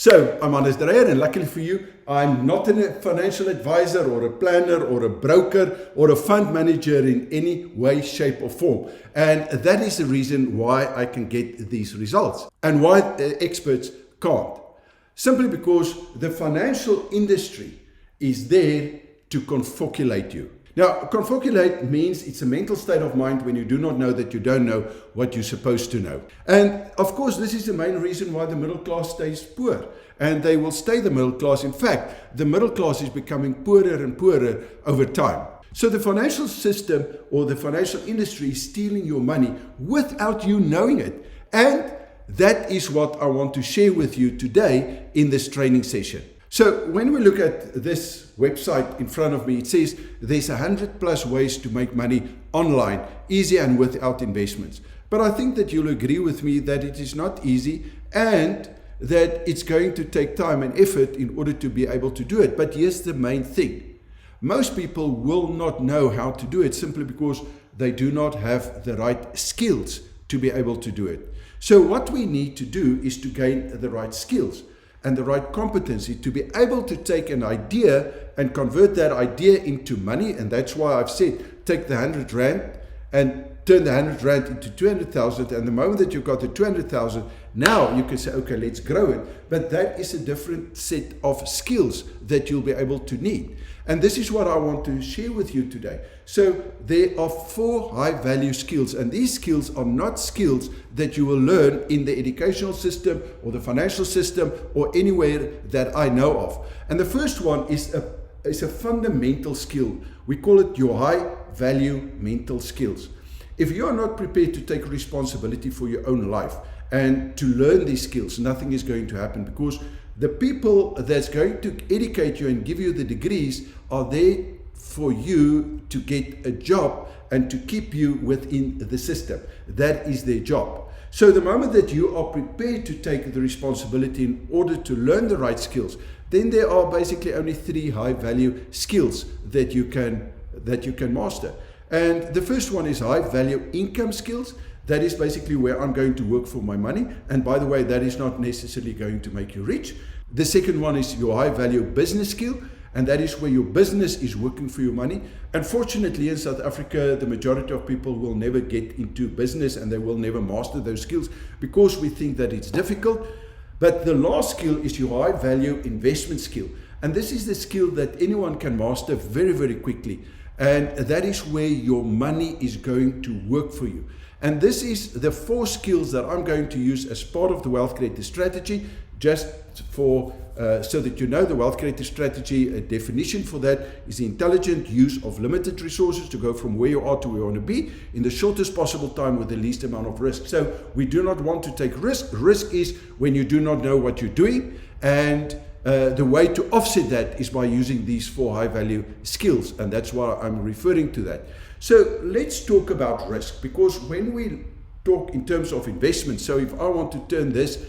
So, I'm Magnus Dreyer, and luckily for you, I'm not a financial advisor or a planner or a broker or a fund manager in any way, shape or form. And that is the reason why I can get these results and why experts can't. Simply because the financial industry is there to confocculate you. Now, confocculate means it's a mental state of mind when you do not know that you don't know what you're supposed to know. And of course, this is the main reason why the middle class stays poor. And they will stay the middle class. In fact, the middle class is becoming poorer and poorer over time. So the financial system or the financial industry is stealing your money without you knowing it. And that is what I want to share with you today in this training session. So when we look at this website in front of me, it says there's 100+ ways to make money online, easy and without investments. But I think that you'll agree with me that it is not easy and that it's going to take time and effort in order to be able to do it. But here's the main thing. Most people will not know how to do it simply because they do not have the right skills to be able to do it. So what we need to do is to gain the right skills and the right competency to be able to take an idea and convert that idea into money. And that's why I've said, take the 100 Rand and turn the 100 Rand into 200,000. And the moment that you've got the 200,000, now you can say, okay, let's grow it. But that is a different set of skills that you'll be able to need. And this is what I want to share with you today. So there are 4 high value skills, and these skills are not skills that you will learn in the educational system or the financial system or anywhere that I know of. And the first one is a fundamental skill. We call it your high value mental skills. If you are not prepared to take responsibility for your own life and to learn these skills, nothing is going to happen, because the people that's going to educate you and give you the degrees are there for you to get a job and to keep you within the system. That is their job. So the moment that you are prepared to take the responsibility in order to learn the right skills, then there are basically only 3 high value skills that you can master. And the first one is high value income skills. That is basically where I'm going to work for my money. And by the way, that is not necessarily going to make you rich. The second one is your high value business skill. And that is where your business is working for your money. Unfortunately, in South Africa, the majority of people will never get into business and they will never master those skills because we think that it's difficult. But the last skill is your high value investment skill. And this is the skill that anyone can master very, very quickly. And that is where your money is going to work for you. And this is the 4 skills that I'm going to use as part of the Wealth Creator Strategy, just for so that you know the Wealth Creator Strategy. A definition for that is the intelligent use of limited resources to go from where you are to where you want to be in the shortest possible time with the least amount of risk. So we do not want to take risk. Risk is when you do not know what you're doing, and the way to offset that is by using these 4 high value skills, and that's why I'm referring to that. So let's talk about risk, because when we talk in terms of investment, so if I want to turn this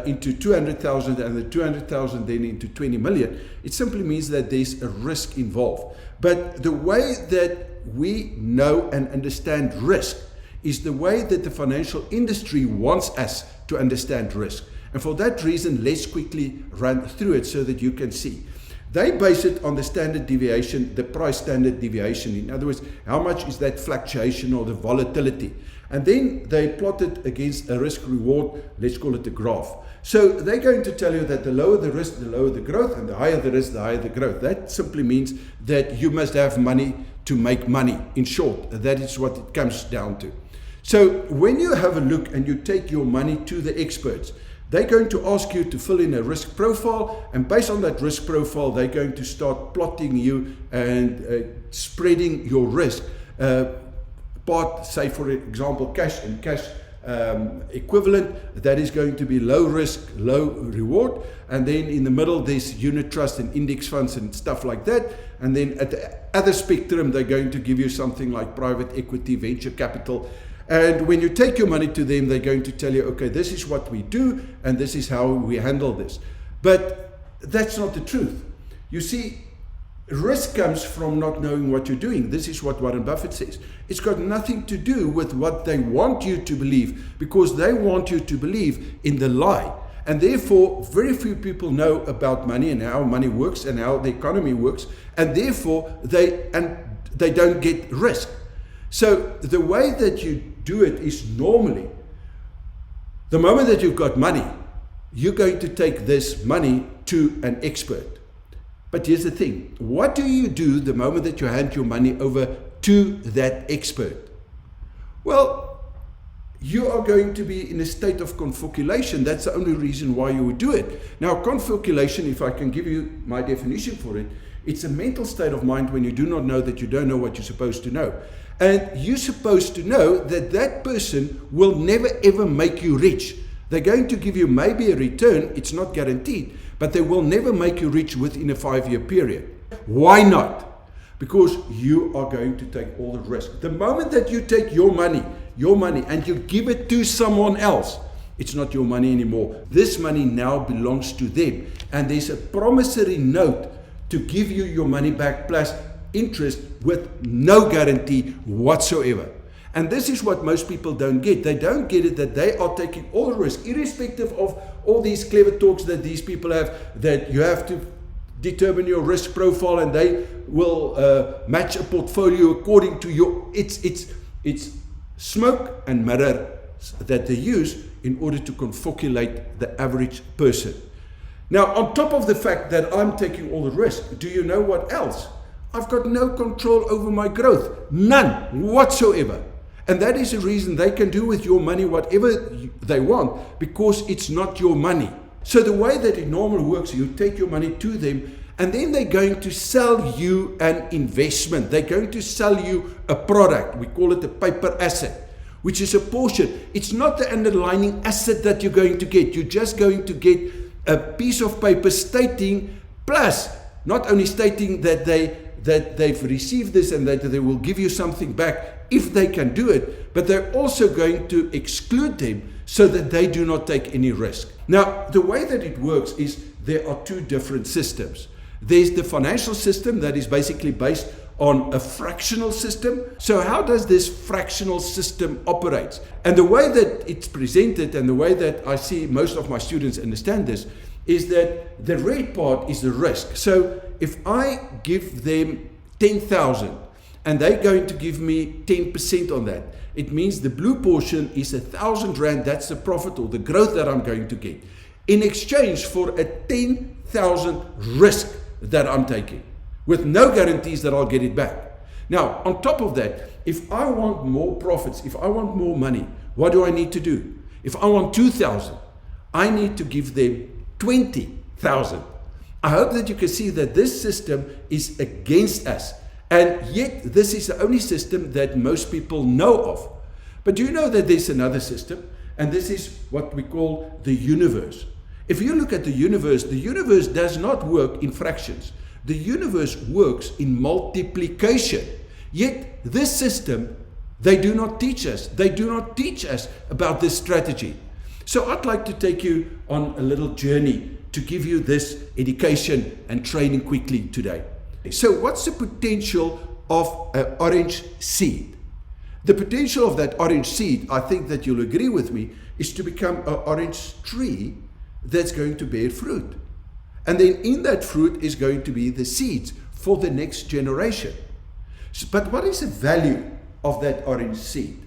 into 200,000 and the 200,000 then into 20 million, it simply means that there's a risk involved. But the way that we know and understand risk is the way that the financial industry wants us to understand risk. And for that reason, let's quickly run through it so that you can see. They base it on the standard deviation, the price standard deviation. In other words, how much is that fluctuation or the volatility? And then they plot it against a risk reward, let's call it a graph. So they're going to tell you that the lower the risk, the lower the growth, and the higher the risk, the higher the growth. That simply means that you must have money to make money. In short, that is what it comes down to. So when you have a look and you take your money to the experts, they're going to ask you to fill in a risk profile, and based on that risk profile, they're going to start plotting you and spreading your risk. Part, say for example, cash and cash equivalent, that is going to be low risk, low reward. And then in the middle, there's unit trust and index funds and stuff like that. And then at the other spectrum, they're going to give you something like private equity, venture capital. And when you take your money to them, they're going to tell you, okay, this is what we do, and this is how we handle this. But that's not the truth. You see, risk comes from not knowing what you're doing. This is what Warren Buffett says. It's got nothing to do with what they want you to believe, because they want you to believe in the lie. And therefore, very few people know about money and how money works and how the economy works. And therefore, they don't get risk. So the way that you do it is normally, the moment that you've got money, you're going to take this money to an expert. But here's the thing. What do you do the moment that you hand your money over to that expert? Well, you are going to be in a state of confoculation. That's the only reason why you would do it. Now, confoculation, if I can give you my definition for it, it's a mental state of mind when you do not know that you don't know what you're supposed to know. And you're supposed to know that that person will never ever make you rich. They're going to give you maybe a return, it's not guaranteed, but they will never make you rich within a 5-year period. Why not? Because you are going to take all the risk. The moment that you take your money, and you give it to someone else, it's not your money anymore. This money now belongs to them. And there's a promissory note to give you your money back plus interest with no guarantee whatsoever. And this is what most people don't get. They don't get it that they are taking all the risk, irrespective of all these clever talks that these people have, that you have to determine your risk profile and they will match a portfolio according to your, it's smoke and mirror that they use in order to confoculate the average person. Now, on top of the fact that I'm taking all the risk, do you know what else? I've got no control over my growth. None whatsoever. And that is the reason they can do with your money whatever they want, because it's not your money. So the way that it normally works, you take your money to them, and then they're going to sell you an investment. They're going to sell you a product. We call it a paper asset, which is a portion. It's not the underlying asset that you're going to get. You're just going to get a piece of paper stating, plus not only stating that they've received this and that they will give you something back if they can do it, but they're also going to exclude them so that they do not take any risk. Now, the way that it works is there are two different systems. There's the financial system that is basically based on a fractional system. So how does this fractional system operate? And the way that it's presented and the way that I see most of my students understand this is that the red part is the risk. So if I give them 10,000 and they're going to give me 10% on that, it means the blue portion is 1,000 Rand. That's the profit or the growth that I'm going to get in exchange for a 10,000 risk that I'm taking with no guarantees that I'll get it back. Now, on top of that, if I want more profits, if I want more money, what do I need to do? If I want 2,000, I need to give them 20,000. I hope that you can see that this system is against us. And yet, this is the only system that most people know of. But do you know that there's another system? And this is what we call the universe. If you look at the universe does not work in fractions. The universe works in multiplication. Yet, this system, they do not teach us. They do not teach us about this strategy. So I'd like to take you on a little journey to give you this education and training quickly today. So what's the potential of an orange seed? The potential of that orange seed, I think that you'll agree with me, is to become an orange tree that's going to bear fruit. And then in that fruit is going to be the seeds for the next generation. But what is the value of that orange seed?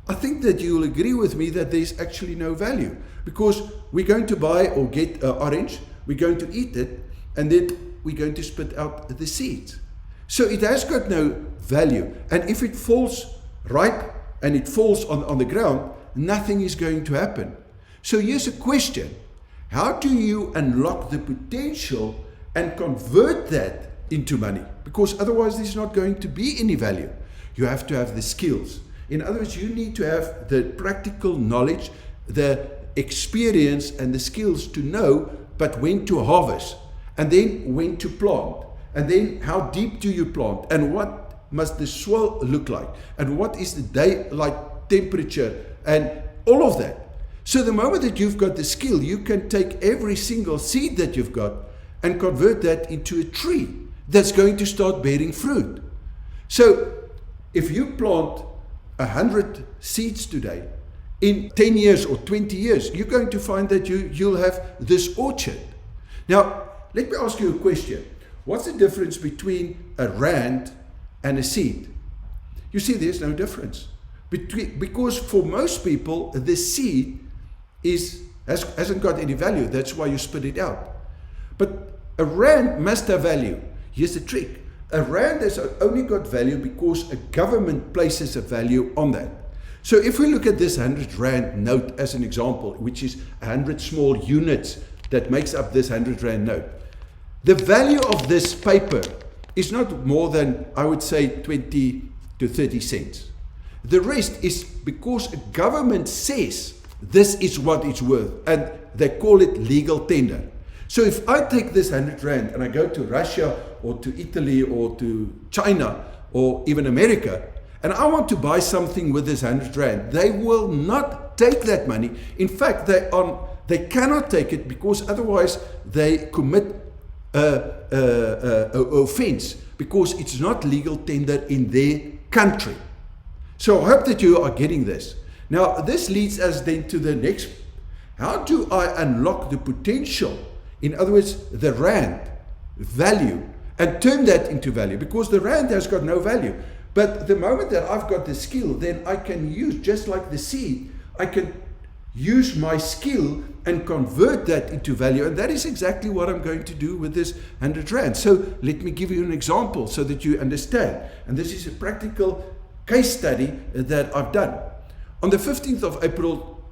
I think that you'll agree with me that there's actually no value, because we're going to buy or get an orange, we're going to eat it, and then we're going to spit out the seeds. So it has got no value. And if it falls ripe and it falls on the ground, nothing is going to happen. So here's a question. How do you unlock the potential and convert that into money? Because otherwise there's not going to be any value. You have to have the skills. In other words, you need to have the practical knowledge, the experience and the skills to know but when to harvest, and then when to plant, and then how deep do you plant, and what must the soil look like, and what is the daylight temperature, and all of that. So the moment that you've got the skill, you can take every single seed that you've got and convert that into a tree that's going to start bearing fruit. So if you plant 100 seeds today, in 10 years or 20 years, you're going to find that you'll have this orchard. Now, let me ask you a question. What's the difference between a rand and a seed? You see, there's no difference. Because for most people, the seed hasn't got any value. That's why you spit it out. But a rand must have value. Here's the trick. A rand has only got value because a government places a value on that. So if we look at this 100 rand note as an example, which is 100 small units that makes up this 100 rand note, the value of this paper is not more than, I would say, 20 to 30 cents. The rest is because a government says this is what it's worth, and they call it legal tender. So if I take this 100 rand and I go to Russia or to Italy or to China or even America, and I want to buy something with this 100 rand, they will not take that money. In fact, they cannot take it because otherwise they commit offense, because it's not legal tender in their country. So I hope that you are getting this. Now, this leads us then to the next. How do I unlock the potential, in other words, the rand value, and turn that into value? Because the rand has got no value. But the moment that I've got the skill, then I can use, just like the seed, I can use my skill and convert that into value. And that is exactly what I'm going to do with this 100 rand. So let me give you an example so that you understand. And this is a practical case study that I've done. On the 15th of April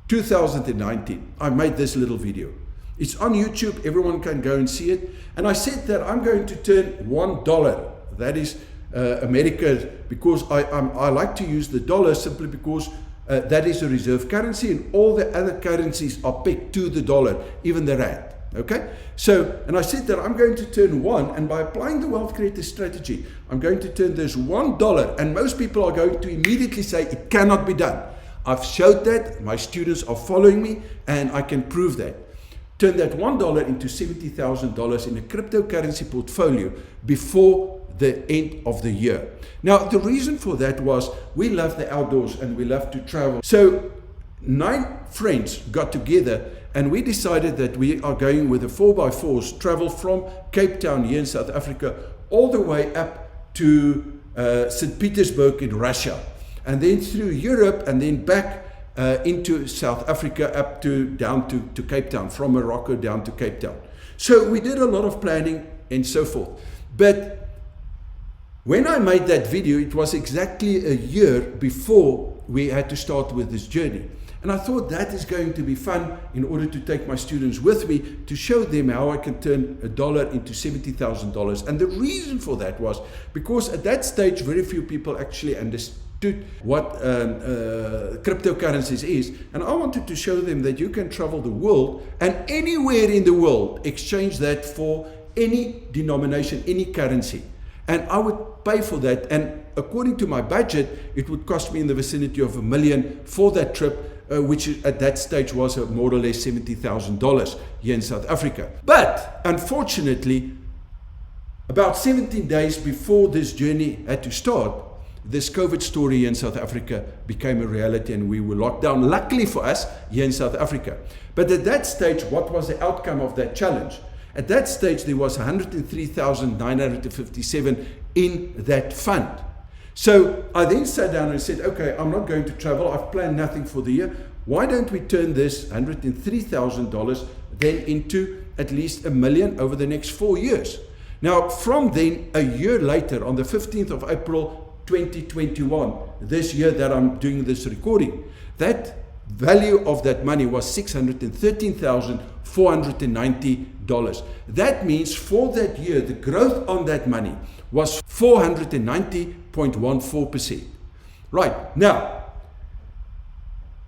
2019, I made this little video. It's on YouTube, everyone can go and see it. And I said that I'm going to turn $1, that is America, because I like to use the dollar simply because that is a reserve currency, and all the other currencies are pegged to the dollar, even the rand. Okay? So, and I said that I'm going to turn one, and by applying the wealth creator strategy, I'm going to turn this $1, and most people are going to immediately say it cannot be done. I've showed that, my students are following me, and I can prove that. Turn that $1 into $70,000 in a cryptocurrency portfolio before the end of the year. Now, the reason for that was we love the outdoors and we love to travel. So 9 friends got together and we decided that we are going with the 4x4s, travel from Cape Town here in South Africa all the way up to St. Petersburg in Russia, and then through Europe, and then back into South Africa up down to Cape Town, from Morocco down to Cape Town. So we did a lot of planning and so forth. But when I made that video, it was exactly a year before we had to start with this journey. And I thought that is going to be fun in order to take my students with me to show them how I can turn $1 into $70,000. And the reason for that was because at that stage, very few people actually understood what cryptocurrencies is. And I wanted to show them that you can travel the world and anywhere in the world exchange that for any denomination, any currency. And I would pay for that. And according to my budget, it would cost me in the vicinity of $1 million for that trip, which at that stage was more or less $70,000 here in South Africa. But unfortunately, about 17 days before this journey had to start, this COVID story in South Africa became a reality and we were locked down, luckily for us, here in South Africa. But at that stage, what was the outcome of that challenge? At that stage, there was 103,957 in that fund. So I then sat down and said, okay, I'm not going to travel. I've planned nothing for the year. Why don't we turn this $103,000 then into at least $1 million over the next 4 years? Now, from then, a year later, on the 15th of April, 2021, this year that I'm doing this recording, that value of that money was $613,490. That means for that year, the growth on that money was 490.14%. Right, now,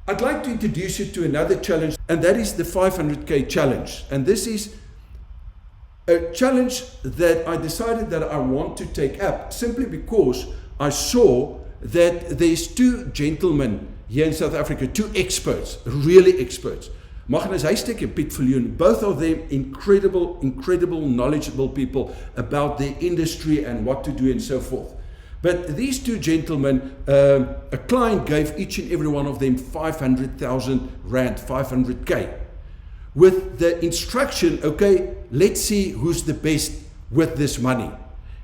I'd like to introduce you to another challenge, and that is the 500K challenge. And this is a challenge that I decided that I want to take up simply because I saw that there's 2 gentlemen here in South Africa, 2 experts, really experts. Magnus Heystek and Piet Viljoen, both of them incredible knowledgeable people about their industry and what to do and so forth. But these two gentlemen, a client gave each and every one of them 500,000 rand, 500K, with the instruction, okay, let's see who's the best with this money.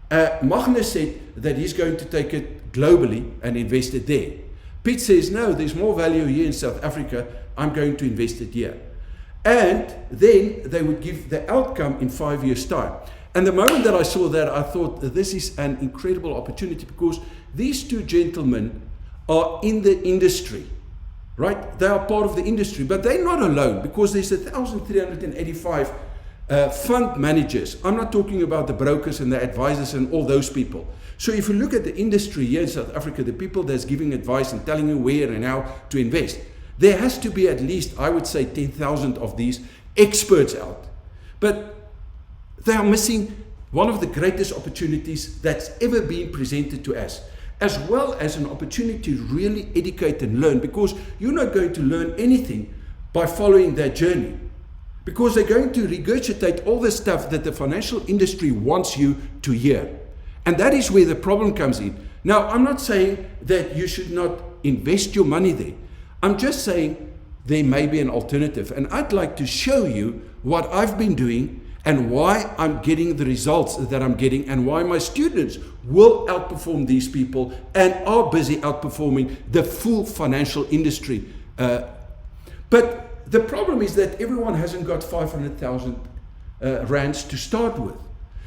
Magnus said that he's going to take it globally and invest it there. Piet says, no, there's more value here in South Africa, I'm going to invest it here. And then they would give the outcome in 5 years' time. And the moment that I saw that, I thought this is an incredible opportunity, because these two gentlemen are in the industry, right? They are part of the industry, but they're not alone, because there's 1,385 fund managers. I'm not talking about the brokers and the advisors and all those people. So if you look at the industry here in South Africa, the people that's giving advice and telling you where and how to invest, there has to be at least, I would say, 10,000 of these experts out. But they are missing one of the greatest opportunities that's ever been presented to us, as well as an opportunity to really educate and learn, because you're not going to learn anything by following their journey, because they're going to regurgitate all the stuff that the financial industry wants you to hear. And that is where the problem comes in. Now, I'm not saying that you should not invest your money there. I'm just saying there may be an alternative. And I'd like to show you what I've been doing and why I'm getting the results that I'm getting, and why my students will outperform these people and are busy outperforming the full financial industry. But the problem is that everyone hasn't got 500,000 rands to start with.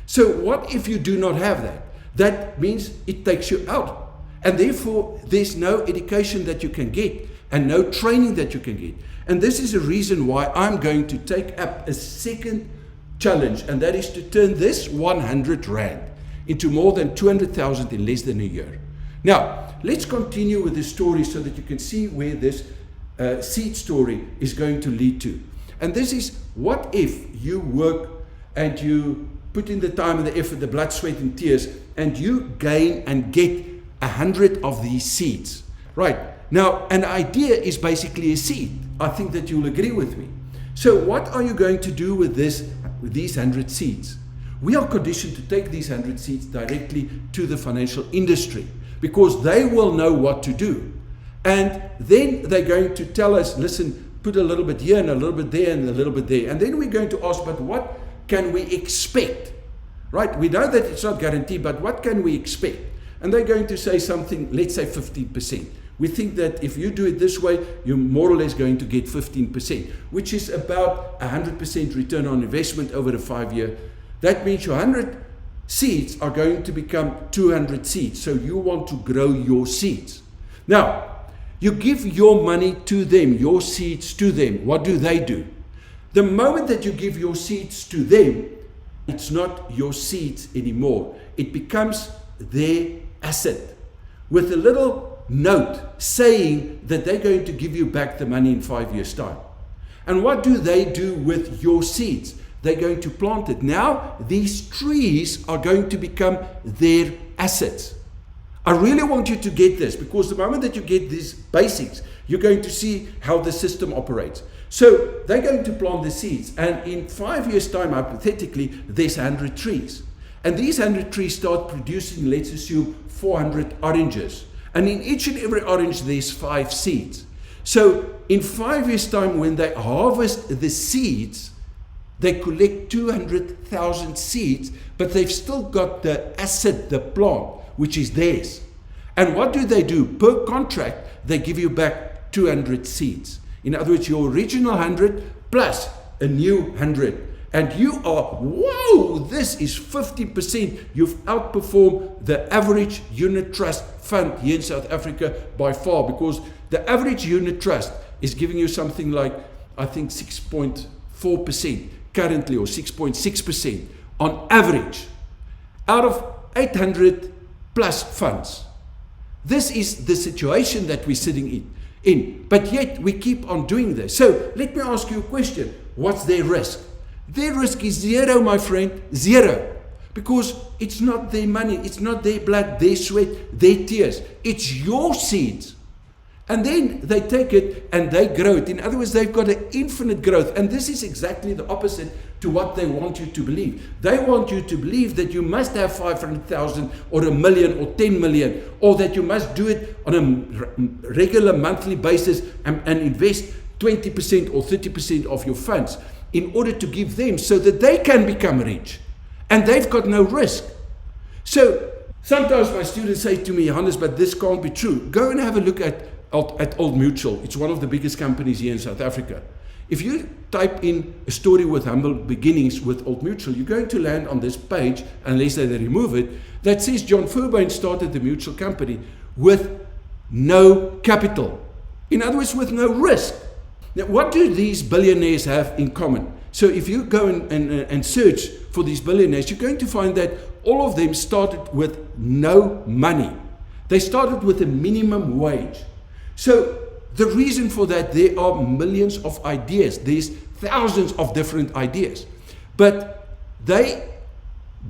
So what if you do not have that? That means it takes you out. And therefore, there's no education that you can get and no training that you can get. And this is a reason why I'm going to take up a second challenge, and that is to turn this 100 rand into more than 200,000 in less than a year. Now, let's continue with this story so that you can see where this seed story is going to lead to. And this is, what if you work and you put in the time and the effort, the blood, sweat and tears, and you gain and get 100 of these seeds, right? Now, an idea is basically a seed. I think that you'll agree with me. So what are you going to do with these 100 seeds? We are conditioned to take these 100 seeds directly to the financial industry, because they will know what to do. And then they're going to tell us, listen, put a little bit here and a little bit there and a little bit there. And then we're going to ask, but what can we expect? Right? We know that it's not guaranteed, but what can we expect? And they're going to say something, let's say 15%. We think that if you do it this way, you're more or less going to get 15%, which is about 100% return on investment over a 5-year. That means your 100 seeds are going to become 200 seeds. So you want to grow your seeds. Now, you give your money to them, your seeds to them. What do? The moment that you give your seeds to them, it's not your seeds anymore. It becomes their asset, with a little note saying that they're going to give you back the money in 5 years' time. And what do they do with your seeds? They're going to plant it. Now, these trees are going to become their assets. I really want you to get this, because the moment that you get these basics, you're going to see how the system operates. So they're going to plant the seeds, and in 5 years' time, hypothetically, there's 100 trees. And these 100 trees start producing, let's assume, 400 oranges. And in each and every orange, there's 5 seeds. So in 5 years' time, when they harvest the seeds, they collect 200,000 seeds, but they've still got the asset, the plant, which is theirs. And what do? Per contract, they give you back 200 seeds. In other words, your original 100 plus a new 100. And you are, whoa, this is 50%. You've outperformed the average unit trust fund here in South Africa by far, because the average unit trust is giving you something like, I think, 6.4% currently, or 6.6% on average, out of 800 plus funds. This is the situation that we're sitting in. But yet we keep on doing this. So let me ask you a question. What's their risk? Their risk is zero, my friend, zero. Because it's not their money, it's not their blood, their sweat, their tears. It's your seeds. And then they take it and they grow it. In other words, they've got an infinite growth. And this is exactly the opposite to what they want you to believe. They want you to believe that you must have 500,000 or a million or 10 million, or that you must do it on a regular monthly basis and invest 20% or 30% of your funds in order to give them so that they can become rich. And they've got no risk. So sometimes my students say to me, Hannes, but this can't be true. Go and have a look at Old Mutual. It's one of the biggest companies here in South Africa. If you type in a story with humble beginnings with Old Mutual, you're going to land on this page, unless they remove it, that says John Furbain started the mutual company with no capital. In other words, with no risk. Now, what do these billionaires have in common? So if you go and search for these billionaires, you're going to find that all of them started with no money. They started with a minimum wage. So the reason for that, there are millions of ideas. There's thousands of different ideas. But they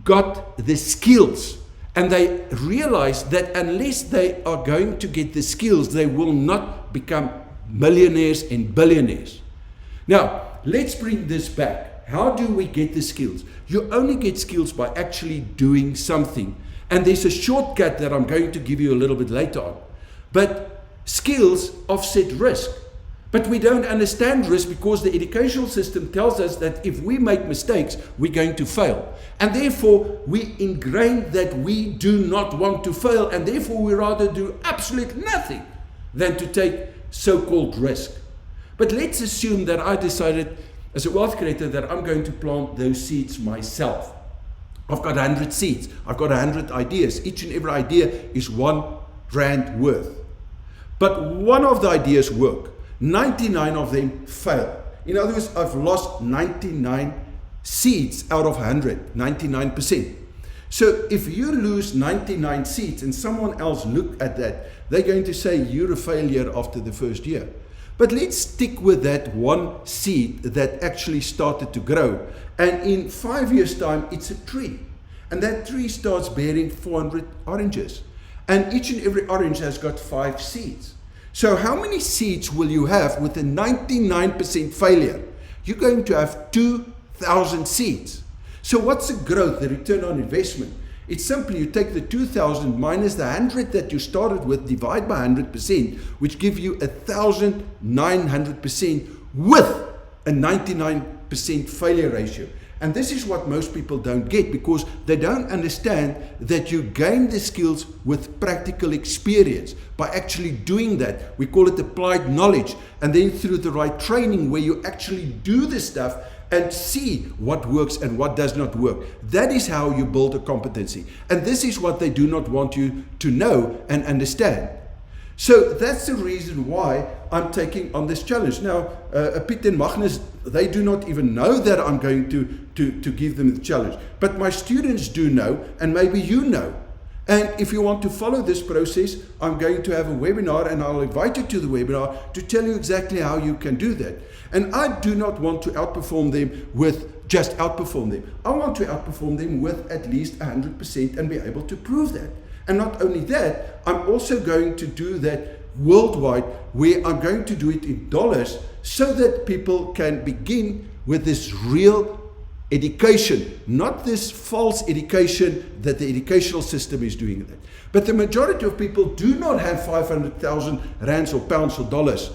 got the skills, and they realized that unless they are going to get the skills, they will not become millionaires and billionaires. Now, let's bring this back. How do we get the skills? You only get skills by actually doing something. And there's a shortcut that I'm going to give you a little bit later on. But skills offset risk. But we don't understand risk because the educational system tells us that if we make mistakes, we're going to fail. And therefore, we ingrain that we do not want to fail, and therefore we rather do absolutely nothing than to take so-called risk. But let's assume that I decided as a wealth creator that I'm going to plant those seeds myself. I've got 100 seeds. I've got 100 ideas. Each and every idea is R1 worth. But one of the ideas work. 99 of them fail. In other words, I've lost 99 seeds out of 100, 99%. So if you lose 99 seeds and someone else look at that, they're going to say you're a failure after the first year. But let's stick with that one seed that actually started to grow. And in 5 years' time, it's a tree. And that tree starts bearing 400 oranges. And each and every orange has got 5 seeds. So how many seeds will you have with a 99% failure? You're going to have 2,000 seeds. So what's the growth, the return on investment? It's simply you take the 2,000 minus the 100 that you started with, divide by 100%, which give you 1,900% with a 99% failure ratio. And this is what most people don't get, because they don't understand that you gain the skills with practical experience by actually doing that. We call it applied knowledge. And then through the right training where you actually do the stuff and see what works and what does not work. That is how you build a competency. And this is what they do not want you to know and understand. So that's the reason why I'm taking on this challenge. Now, Piet and Magnus, they do not even know that I'm going to give them the challenge. But my students do know, and maybe you know. And if you want to follow this process, I'm going to have a webinar, and I'll invite you to the webinar to tell you exactly how you can do that. And I do not want to outperform them with just outperform them. I want to outperform them with at least 100% and be able to prove that. And not only that, I'm also going to do that worldwide, where I'm going to do it in dollars so that people can begin with this real education, not this false education that the educational system is doing that. But the majority of people do not have 500,000 rands or pounds or dollars.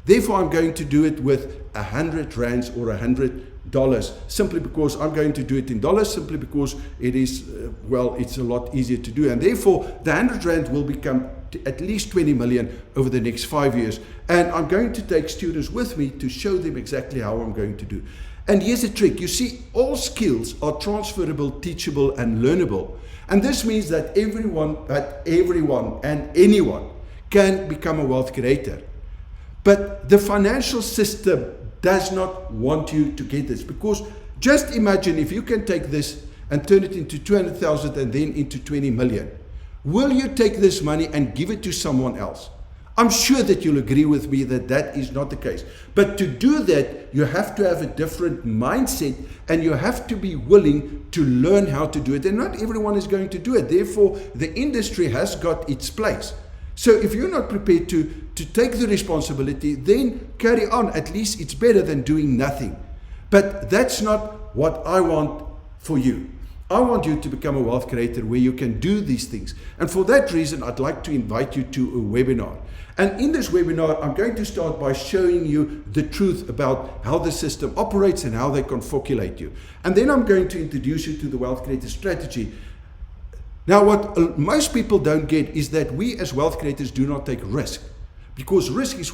Therefore, I'm going to do it with 100 rands or $100, simply because I'm going to do it in dollars, simply because it is, it's a lot easier to do. And therefore, the 100 rand will become at least 20 million over the next 5 years. And I'm going to take students with me to show them exactly how I'm going to do. And here's a trick. You see, all skills are transferable, teachable, and learnable. And this means that everyone and anyone can become a wealth creator. But the financial system does not want you to get this, because just imagine if you can take this and turn it into 200,000 and then into 20 million. Will you take this money and give it to someone else? I'm sure that you'll agree with me that that is not the case. But to do that, you have to have a different mindset, and you have to be willing to learn how to do it. And not everyone is going to do it. Therefore, the industry has got its place. So if you're not prepared to to take the responsibility, then carry on. At least it's better than doing nothing. But that's not what I want for you. I want you to become a wealth creator where you can do these things. And for that reason, I'd like to invite you to a webinar. And in this webinar, I'm going to start by showing you the truth about how the system operates and how they confabulate you. And then I'm going to introduce you to the wealth creator strategy. Now, what most people don't get is that we as wealth creators do not take risk, because risk is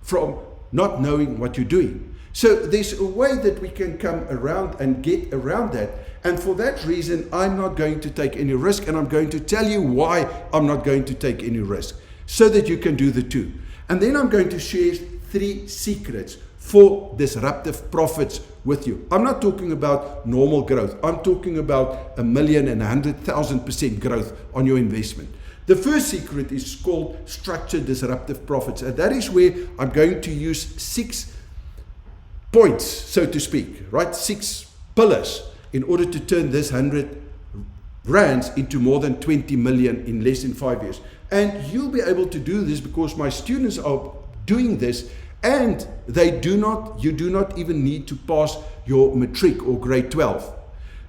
from not knowing what you're doing. So there's a way that we can come around and get around that. And for that reason, I'm not going to take any risk, and I'm going to tell you why I'm not going to take any risk, so that you can do the two. And then I'm going to share 3 secrets for disruptive profits with you. I'm not talking about normal growth. I'm talking about 1,000,000 and 100,000% growth on your investment. The first secret is called structured disruptive profits. And that is where I'm going to use 6 points, so to speak, right? 6 pillars in order to turn this 100 rands into more than 20 million in less than 5 years. And you'll be able to do this because my students are doing this, and you do not even need to pass your matric or grade 12.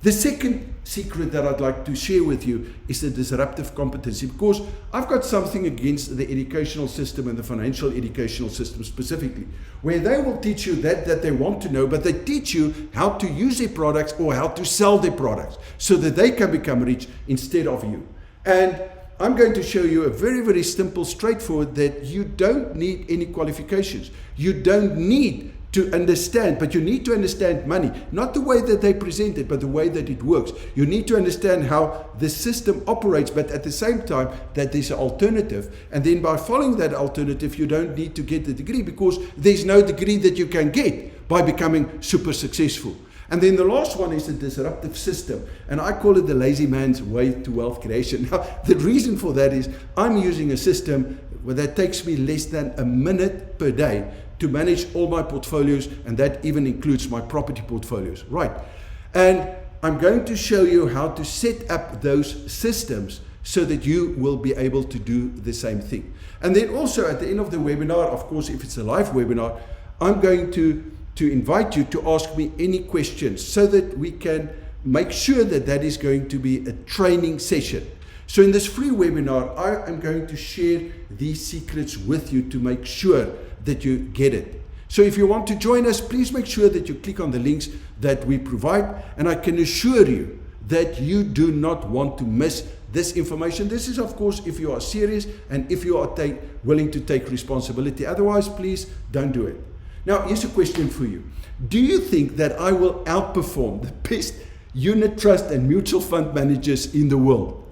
The second secret that I'd like to share with you is the disruptive competency, because I've got something against the educational system and the financial educational system specifically, where they will teach you that they want to know, but they teach you how to use their products or how to sell their products so that they can become rich instead of you. And I'm going to show you a very, very simple, straightforward, that you don't need any qualifications. You don't need to understand, but you need to understand money, not the way that they present it, but the way that it works. You need to understand how the system operates, but at the same time that there's an alternative. And then by following that alternative, you don't need to get the degree, because there's no degree that you can get by becoming super successful. And then the last one is the disruptive system. And I call it the lazy man's way to wealth creation. Now, the reason for that is I'm using a system that takes me less than a minute per day to manage all my portfolios, and that even includes my property portfolios, right? And I'm going to show you how to set up those systems so that you will be able to do the same thing. And then also at the end of the webinar, of course, if it's a live webinar, I'm going to invite you to ask me any questions so that we can make sure that that is going to be a training session. So in this free webinar, I am going to share these secrets with you to make sure that you get it. So if you want to join us, please make sure that you click on the links that we provide, and I can assure you that you do not want to miss this information. This is, of course, if you are serious and if you are willing to take responsibility. Otherwise, please don't do it. Now, here's a question for you. Do you think that I will outperform the best unit trust and mutual fund managers in the world?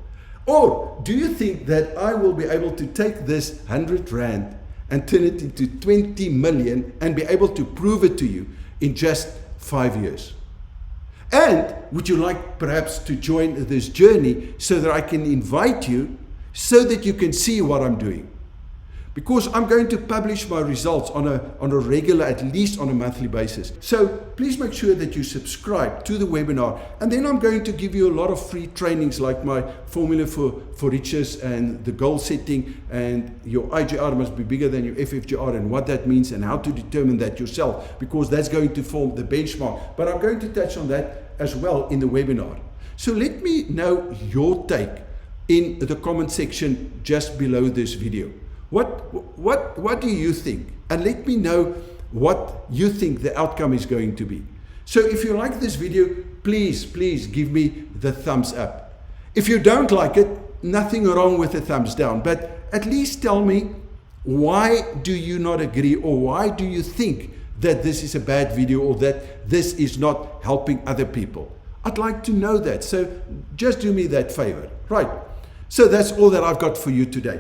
Or do you think that I will be able to take this 100 rand and turn it into 20 million and be able to prove it to you in just 5 years? And would you like perhaps to join this journey so that I can invite you so that you can see what I'm doing? Because I'm going to publish my results on a regular, at least on a monthly basis. So please make sure that you subscribe to the webinar. And then I'm going to give you a lot of free trainings, like my formula for riches and the goal setting, and your IGR must be bigger than your FFGR, and what that means and how to determine that yourself, because that's going to form the benchmark. But I'm going to touch on that as well in the webinar. So let me know your take in the comment section just below this video. What do you think? And let me know what you think the outcome is going to be. So if you like this video, please give me the thumbs up. If you don't like it, nothing wrong with the thumbs down, but at least tell me, why do you not agree, or why do you think that this is a bad video, or that this is not helping other people? I'd like to know that. So just do me that favor, right? So that's all that I've got for you today.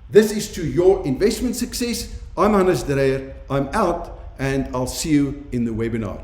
This is to your investment success. I'm Magnus Dreyer. I'm out, and I'll see you in the webinar.